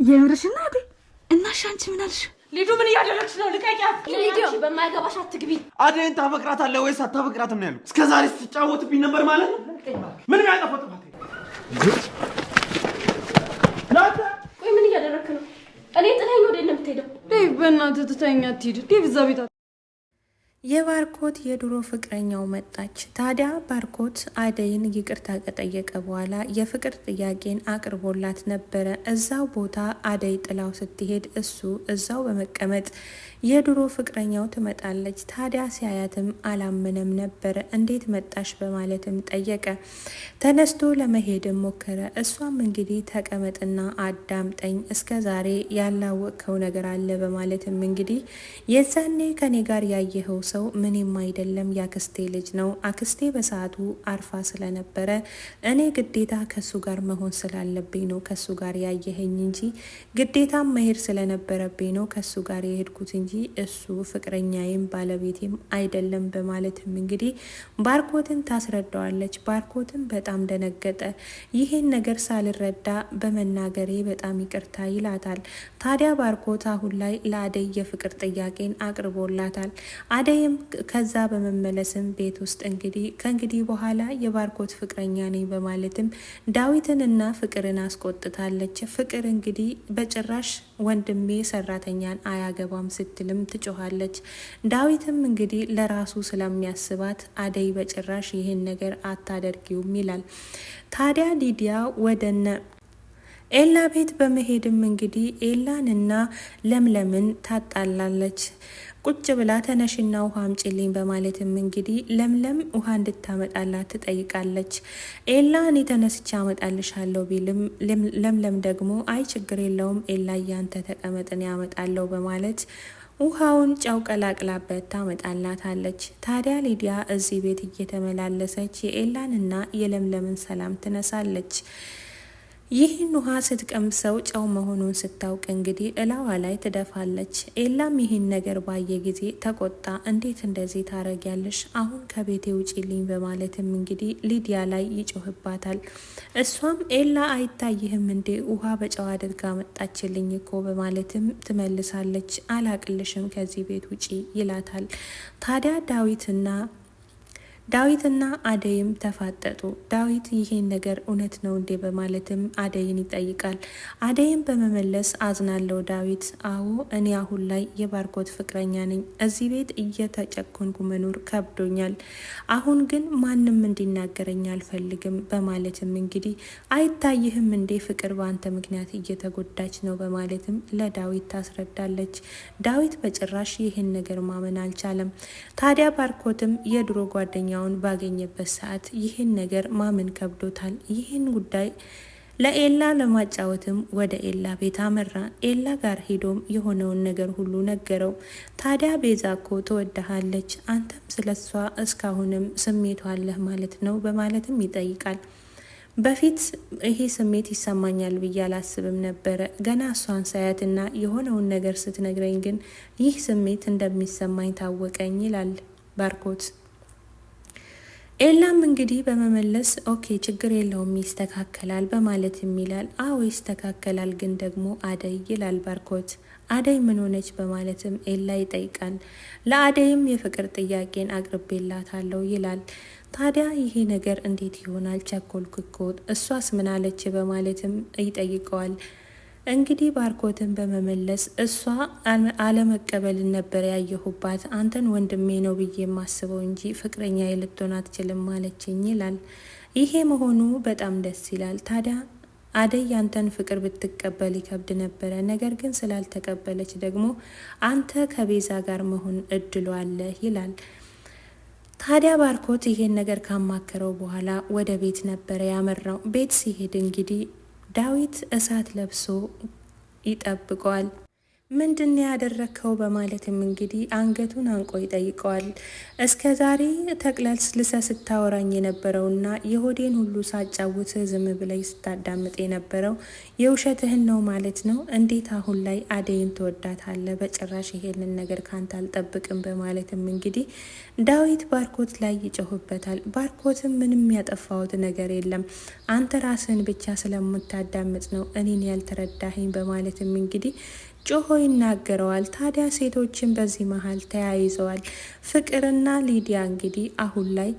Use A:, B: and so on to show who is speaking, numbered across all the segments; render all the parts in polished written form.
A: የምርሽና አዴ እና ሻንቺ ምን አልሽ?
B: ሊዱ ምን እያደረግሽ ነው? ልቀቂያት።
C: ሊዱ በማይገባሽ አትግቢ።
D: አዴን ታፈቅራታለህ ወይስ አታፈቅራትም ነው ያሉት? እስከዛሬ ስትጫወትብኝ ነበር ማለት ነው። ምን ያጠፋው ጥፋት?
C: ቆይ ምን እያደረክ ነው? እኔ ጥላኝ ወደ እነ የምትሄደው?
A: ዴቭ በእናትህ ትተኛ አትሂድ። ዴቭ እዛ ቤት
E: የባርኮት የድሮ ፍቅረኛው መጣች። ታዲያ ባርኮት አደይን ይቅርታ ከጠየቀ በኋላ የፍቅር ጥያቄን አቅርቦላት ነበረ። እዛው ቦታ አደይ ጥላው ስትሄድ እሱ እዛው በመቀመጥ የድሮ ፍቅረኛው ትመጣለች። ታዲያ ሲያያትም አላመነም ነበረ። እንዴት መጣሽ በማለትም ጠየቀ። ተነስቶ ለመሄድም ሞከረ። እሷም እንግዲህ ተቀመጥና አዳምጠኝ፣ እስከ ዛሬ ያላወቅከው ነገር አለ በማለትም እንግዲህ የዛኔ ከኔ ጋር ያየኸው ሰው ምንም አይደለም፣ ያክስቴ ልጅ ነው። አክስቴ በሰዓቱ አርፋ ስለነበረ እኔ ግዴታ ከሱ ጋር መሆን ስላለብኝ ነው ከሱ ጋር ያየኸኝ እንጂ ግዴታ መሄድ ስለነበረብኝ ነው ከሱ ጋር የሄድኩት እንጂ እሱ ፍቅረኛዬም ባለቤቴም አይደለም በማለትም እንግዲህ ባርኮትን ታስረዳዋለች። ባርኮትን በጣም ደነገጠ። ይሄን ነገር ሳልረዳ በመናገሬ በጣም ይቅርታ ይላታል። ታዲያ ባርኮት አሁን ላይ ለአደይ የፍቅር ጥያቄን አቅርቦላታል። አደይም ከዛ በመመለስም ቤት ውስጥ እንግዲህ ከእንግዲህ በኋላ የባርኮት ፍቅረኛ ነኝ በማለትም ዳዊትንና ፍቅርን አስቆጥታለች። ፍቅር እንግዲህ በጭራሽ ወንድሜ ሰራተኛን አያገባም ስትልም ትጮኻለች። ዳዊትም እንግዲህ ለራሱ ስለሚያስባት አደይ በጭራሽ ይህን ነገር አታደርጊውም ይላል። ታዲያ ሊዲያ ወደነ ኤላ ቤት በመሄድም እንግዲህ ኤላንና ለምለምን ታጣላለች። ቁጭ ብላ ተነሽና ውሃ አምጪልኝ በማለትም እንግዲህ ለምለም ውሃ እንድታመጣላት ትጠይቃለች። ኤላ እኔ ተነስቼ አመጣልሻለሁ ቢልም ለምለም ደግሞ አይ ችግር የለውም ኤላ ያንተ ተቀመጥን ያመጣለሁ በማለት ውሃውን ጨው ቀላቅላበት ታመጣላታለች። ታዲያ ሊዲያ እዚህ ቤት እየተመላለሰች የኤላንና የለምለምን ሰላም ትነሳለች። ይህን ውሃ ስትቀምሰው ጨው መሆኑን ስታውቅ እንግዲህ እላዋ ላይ ትደፋለች። ኤላም ይህን ነገር ባየ ጊዜ ተቆጣ። እንዴት እንደዚህ ታረጊያለሽ? አሁን ከቤቴ ውጪልኝ በማለትም እንግዲህ ሊዲያ ላይ ይጮህባታል። እሷም ኤላ አይታይህም እንዴ ውሃ በጨው አድርጋ መጣችልኝ እኮ በማለትም ትመልሳለች። አላቅልሽም ከዚህ ቤት ውጪ ይላታል። ታዲያ ዳዊትና አደይም ተፋጠጡ። ዳዊት ይሄን ነገር እውነት ነው እንዴ በማለትም አደይን ይጠይቃል። አደይም በመመለስ አዝናለው ዳዊት፣ አዎ እኔ አሁን ላይ የባርኮት ፍቅረኛ ነኝ። እዚህ ቤት እየተጨኮንኩ መኖር ከብዶኛል። አሁን ግን ማንም እንዲናገረኝ አልፈልግም በማለትም እንግዲህ አይታይህም እንዴ ፍቅር በአንተ ምክንያት እየተጎዳች ነው በማለትም ለዳዊት ታስረዳለች። ዳዊት በጭራሽ ይህን ነገር ማመን አልቻለም። ታዲያ ባርኮትም የድሮ ጓደኛ ባገኘበት ሰዓት ይህን ነገር ማመን ከብዶታል። ይህን ጉዳይ ለኤላ ለማጫወትም ወደ ኤላ ቤት አመራ። ኤላ ጋር ሄዶም የሆነውን ነገር ሁሉ ነገረው። ታዲያ ቤዛ እኮ ትወድሃለች፣ አንተም ስለሷ እስካሁንም ስሜቷ አለህ ማለት ነው በማለትም ይጠይቃል። በፊት ይሄ ስሜት ይሰማኛል ብዬ አላስብም ነበረ። ገና እሷን ሳያትና የሆነውን ነገር ስትነግረኝ ግን ይህ ስሜት እንደሚሰማኝ ታወቀኝ ይላል ባርኮት። ኤላም እንግዲህ በመመለስ ኦኬ ችግር የለውም ይስተካከላል በማለት ይላል። አዎ ይስተካከላል ግን ደግሞ አደይ ይላል ባርኮት። አደይ ምን ሆነች በማለትም ኤላ ይጠይቃል። ለአደይም የፍቅር ጥያቄን አቅርቤላታለሁ ይላል። ታዲያ ይሄ ነገር እንዴት ይሆናል? ቸኮልኩ እኮ እሷስ ምን አለች በማለትም ይጠይቀዋል። እንግዲህ ባርኮትን በመመለስ እሷ አለመቀበልን ነበር ያየሁባት፣ አንተን ወንድሜ ነው ብዬ የማስበው እንጂ ፍቅረኛ ልትሆን አትችልም ማለችኝ ይላል። ይሄ መሆኑ በጣም ደስ ይላል። ታዲያ አደይ ያንተን ፍቅር ብትቀበል ይከብድ ነበረ፣ ነገር ግን ስላልተቀበለች ደግሞ አንተ ከቤዛ ጋር መሆን እድሉ አለ ይላል። ታዲያ ባርኮት ይሄን ነገር ካማከረው በኋላ ወደ ቤት ነበረ ያመራው። ቤት ሲሄድ እንግዲህ ዳዊት እሳት ለብሶ ይጠብቀዋል። ምንድን ያደረከው በማለትም እንግዲህ አንገቱን አንቆ ይጠይቀዋል። እስከ ዛሬ ተቅለስልሰ ስታወራኝ የነበረውና የሆዴን ሁሉ ሳጫውት ዝም ብለይ ስታዳምጥ የነበረው የውሸትህን ነው ማለት ነው? እንዴት አሁን ላይ አደይን ትወዳታለህ? በጭራሽ ይሄንን ነገር ካንተ አልጠብቅም በማለትም እንግዲህ ዳዊት ባርኮት ላይ ይጮህበታል። ባርኮትም ምንም ያጠፋሁት ነገር የለም አንተ ራስህን ብቻ ስለምታዳምጥ ነው እኔን ያልተረዳኸኝ በማለትም እንግዲህ ጮሆ ይናገረዋል። ታዲያ ሴቶችን በዚህ መሀል ተያይዘዋል። ፍቅርና ሊዲያ እንግዲህ አሁን ላይ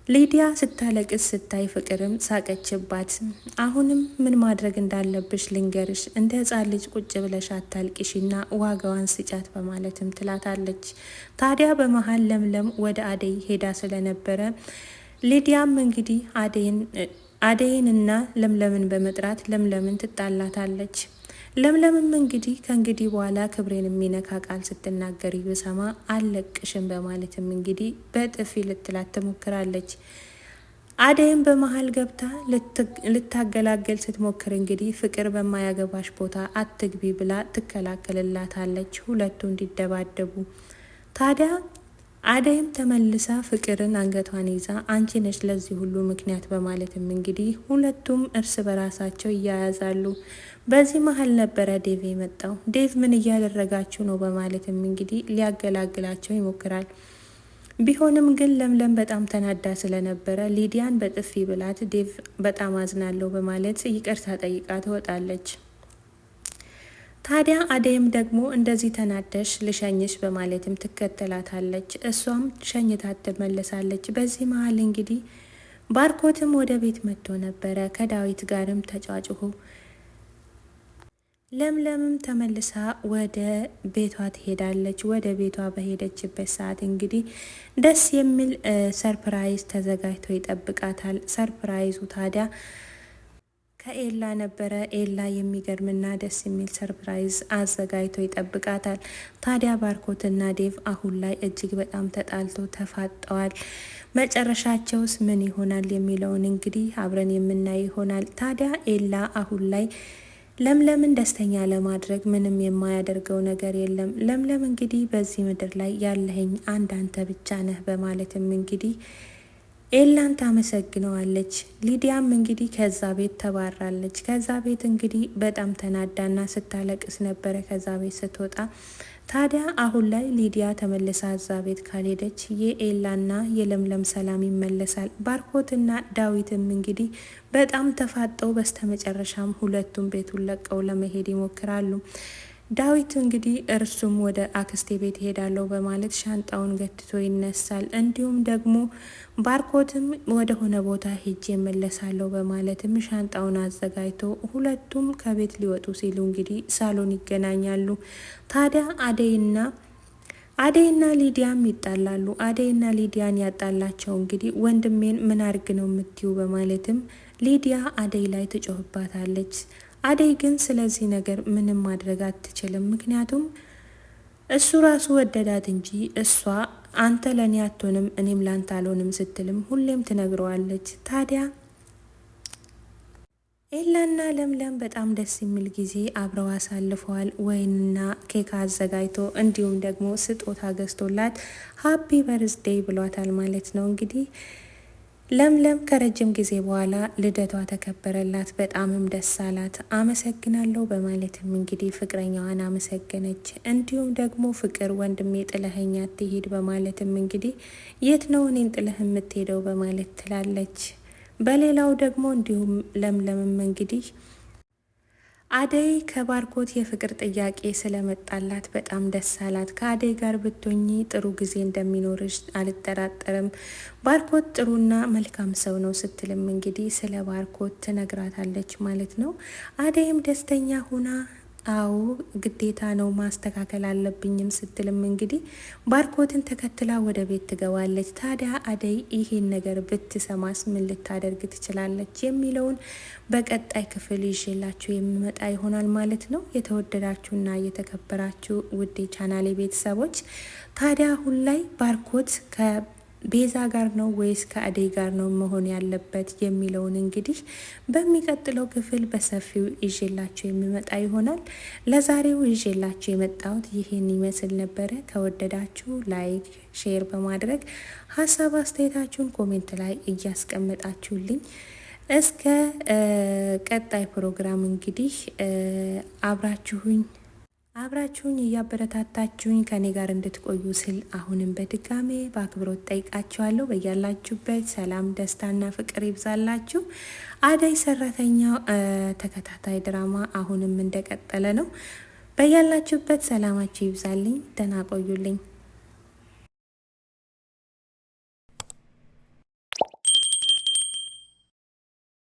E: ሊዲያ ስታለቅስ ስታይ ፍቅርም ሳቀችባት። አሁንም ምን ማድረግ እንዳለብሽ ልንገርሽ፣ እንደ ሕፃን ልጅ ቁጭ ብለሽ አታልቅሽና ዋጋዋን ስጫት በማለትም ትላታለች። ታዲያ በመሀል ለምለም ወደ አደይ ሄዳ ስለነበረ ሊዲያም እንግዲህ አደይንና ለምለምን በመጥራት ለምለምን ትጣላታለች። ለምለምም እንግዲህ ከእንግዲህ በኋላ ክብሬን የሚነካ ቃል ስትናገሪ ብሰማ አለቅሽም በማለትም እንግዲህ በጥፊ ልትላት ትሞክራለች። አደይም በመሀል ገብታ ልታገላገል ስትሞክር እንግዲህ ፍቅር በማያገባሽ ቦታ አትግቢ ብላ ትከላከልላታለች፣ ሁለቱ እንዲደባደቡ። ታዲያ አደይም ተመልሳ ፍቅርን አንገቷን ይዛ አንቺ ነሽ ለዚህ ሁሉ ምክንያት በማለትም እንግዲህ ሁለቱም እርስ በራሳቸው እያያዛሉ። በዚህ መሀል ነበረ ዴቭ የመጣው። ዴቭ ምን እያደረጋችሁ ነው በማለትም እንግዲህ ሊያገላግላቸው ይሞክራል። ቢሆንም ግን ለምለም በጣም ተናዳ ስለነበረ ሊዲያን በጥፊ ብላት ዴቭ በጣም አዝናለሁ በማለት ይቅርታ ጠይቃ ትወጣለች። ታዲያ አደይም ደግሞ እንደዚህ ተናደሽ ልሸኝሽ በማለትም ትከተላታለች። እሷም ሸኝታት ትመለሳለች። በዚህ መሀል እንግዲህ ባርኮትም ወደ ቤት መጥቶ ነበረ። ከዳዊት ጋርም ተጫጭሆ ለምለምም ተመልሳ ወደ ቤቷ ትሄዳለች። ወደ ቤቷ በሄደችበት ሰዓት እንግዲህ ደስ የሚል ሰርፕራይዝ ተዘጋጅቶ ይጠብቃታል። ሰርፕራይዙ ታዲያ ከኤላ ነበረ። ኤላ የሚገርምና ደስ የሚል ሰርፕራይዝ አዘጋጅቶ ይጠብቃታል። ታዲያ ባርኮትና ዴቭ አሁን ላይ እጅግ በጣም ተጣልቶ ተፋጠዋል። መጨረሻቸውስ ምን ይሆናል የሚለውን እንግዲህ አብረን የምናይ ይሆናል። ታዲያ ኤላ አሁን ላይ ለምለምን ደስተኛ ለማድረግ ምንም የማያደርገው ነገር የለም። ለምለም እንግዲህ በዚህ ምድር ላይ ያለኸኝ አንድ አንተ ብቻ ነህ በማለትም እንግዲህ ኤላን ታመሰግነዋለች። ሊዲያም እንግዲህ ከዛ ቤት ተባራለች። ከዛ ቤት እንግዲህ በጣም ተናዳና ስታለቅስ ነበረ ከዛ ቤት ስትወጣ። ታዲያ አሁን ላይ ሊዲያ ተመልሳ እዛ ቤት ካልሄደች የኤላና የለምለም ሰላም ይመለሳል። ባርኮትና ዳዊትም እንግዲህ በጣም ተፋጠው በስተመጨረሻም ሁለቱም ቤቱን ለቀው ለመሄድ ይሞክራሉ። ዳዊት እንግዲህ እርሱም ወደ አክስቴ ቤት ሄዳለሁ በማለት ሻንጣውን ገትቶ ይነሳል። እንዲሁም ደግሞ ባርኮትም ወደ ሆነ ቦታ ሄጄ እመለሳለሁ በማለትም ሻንጣውን አዘጋጅቶ ሁለቱም ከቤት ሊወጡ ሲሉ እንግዲህ ሳሎን ይገናኛሉ። ታዲያ አደይና ሊዲያም ይጣላሉ። አደይና ሊዲያን ያጣላቸው እንግዲህ ወንድሜን ምን አርግ ነው የምትዩ በማለትም ሊዲያ አደይ ላይ ትጮህባታለች። አደይ ግን ስለዚህ ነገር ምንም ማድረግ አትችልም። ምክንያቱም እሱ ራሱ ወደዳት እንጂ እሷ አንተ ለኔ አትሆንም እኔም ላንተ አልሆንም ስትልም ሁሌም ትነግረዋለች። ታዲያ ኤላና ለምለም በጣም ደስ የሚል ጊዜ አብረው አሳልፈዋል። ወይንና ኬክ አዘጋጅቶ እንዲሁም ደግሞ ስጦታ ገዝቶላት ሃፒ በርዝዴይ ብሏታል ማለት ነው። እንግዲህ ለምለም ከረጅም ጊዜ በኋላ ልደቷ ተከበረላት። በጣምም ደስ አላት። አመሰግናለሁ በማለትም እንግዲህ ፍቅረኛዋን አመሰገነች። እንዲሁም ደግሞ ፍቅር ወንድሜ ጥለኸኝ አትሂድ በማለትም እንግዲህ የት ነው እኔን ጥለህ የምትሄደው በማለት ትላለች። በሌላው ደግሞ እንዲሁም ለምለምም እንግዲህ አደይ ከባርኮት የፍቅር ጥያቄ ስለመጣላት በጣም ደስ አላት። ከአደይ ጋር ብትሆኚ ጥሩ ጊዜ እንደሚኖርሽ አልጠራጠርም፣ ባርኮት ጥሩና መልካም ሰው ነው ስትልም እንግዲህ ስለ ባርኮት ትነግራታለች ማለት ነው። አደይም ደስተኛ ሁና አዎ ግዴታ ነው ማስተካከል አለብኝም ስትልም እንግዲህ ባርኮትን ተከትላ ወደ ቤት ትገባለች። ታዲያ አደይ ይሄን ነገር ብትሰማስ ምን ልታደርግ ትችላለች የሚለውን በቀጣይ ክፍል ይዤላችሁ የሚመጣ ይሆናል ማለት ነው። የተወደዳችሁና የተከበራችሁ ውድ ቻናሌ ቤተሰቦች ታዲያ አሁን ላይ ባርኮት ቤዛ ጋር ነው ወይስ ከአደይ ጋር ነው መሆን ያለበት የሚለውን እንግዲህ በሚቀጥለው ክፍል በሰፊው ይዤላችሁ የሚመጣ ይሆናል። ለዛሬው ይዤላችሁ የመጣሁት ይህን ይመስል ነበረ። ከወደዳችሁ ላይክ፣ ሼር በማድረግ ሀሳብ አስተያየታችሁን ኮሜንት ላይ እያስቀመጣችሁልኝ እስከ ቀጣይ ፕሮግራም እንግዲህ አብራችሁኝ እያበረታታችሁኝ ከኔ ጋር እንድትቆዩ ስል አሁንም በድጋሜ በአክብሮት ጠይቃችኋለሁ። በያላችሁበት ሰላም፣ ደስታና ፍቅር ይብዛላችሁ። አደይ ሰራተኛው ተከታታይ ድራማ አሁንም እንደቀጠለ ነው። በያላችሁበት ሰላማችሁ ይብዛልኝ። ደህና ቆዩልኝ።